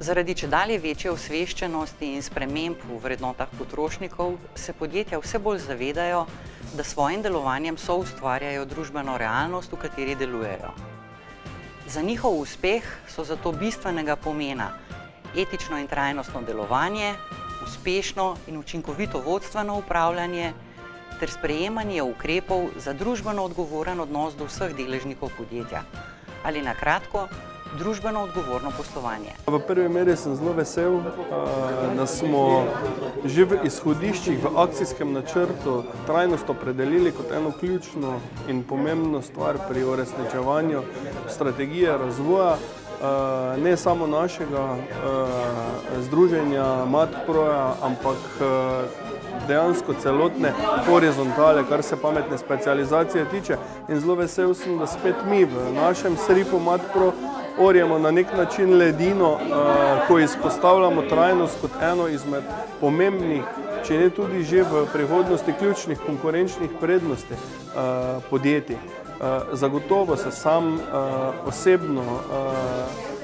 Zaradi čedalje večje osveščenosti in sprememb v vrednotah potrošnikov se podjetja vse bolj zavedajo, da s svojim delovanjem soustvarjajo družbeno realnost, v kateri delujejo. Za njihov uspeh so zato bistvenega pomena etično in trajnostno delovanje, uspešno in učinkovito vodstveno upravljanje ter sprejemanje ukrepov za družbeno odgovoren odnos do vseh deležnikov podjetja. Ali na kratko, družbeno odgovorno poslovanje. V prvi meri sem zelo vesel, da smo že v izhodiščih v akcijskem načrtu trajnost opredelili kot eno ključno in pomembno stvar pri uresničevanju strategije razvoja, ne samo našega združenja Matproja, ampak dejansko celotne horizontale, kar se pametne specializacije tiče. In zelo vesel sem, da spet mi v našem SRIP-u Matpro orjemo na nek način ledino, ko izpostavljamo trajnost kot eno izmed pomembnih, če ne tudi že v prihodnosti ključnih konkurenčnih prednosti podjetij. Zagotovo se sam osebno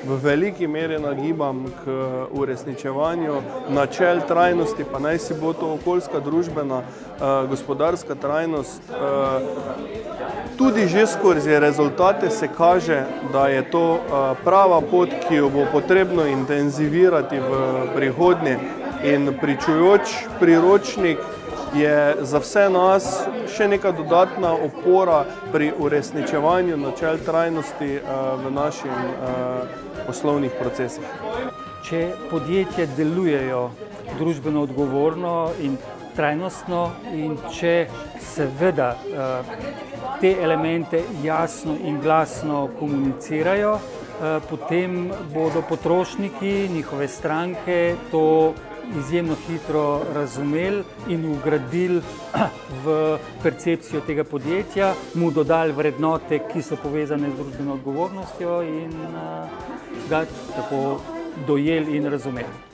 v veliki meri nagibam k uresničevanju načel trajnosti, pa naj si bo to okoljska, družbena, gospodarska trajnost. Tudi že skozi rezultate se kaže, da je to prava pot, ki jo bo potrebno intenzivirati v prihodnje, in pričujoč priročnik je za vse nas še neka dodatna opora pri uresničevanju načel trajnosti v naših poslovnih procesih. Če podjetja delujejo družbeno odgovorno in trajnostno in če seveda te elemente jasno in glasno komunicirajo, potem bodo potrošniki, njihove stranke to izjemno hitro razumeli in vgradili v percepcijo tega podjetja, mu dodali vrednote, ki so povezane z družbeno odgovornostjo in ga tako dojeli in razumeli.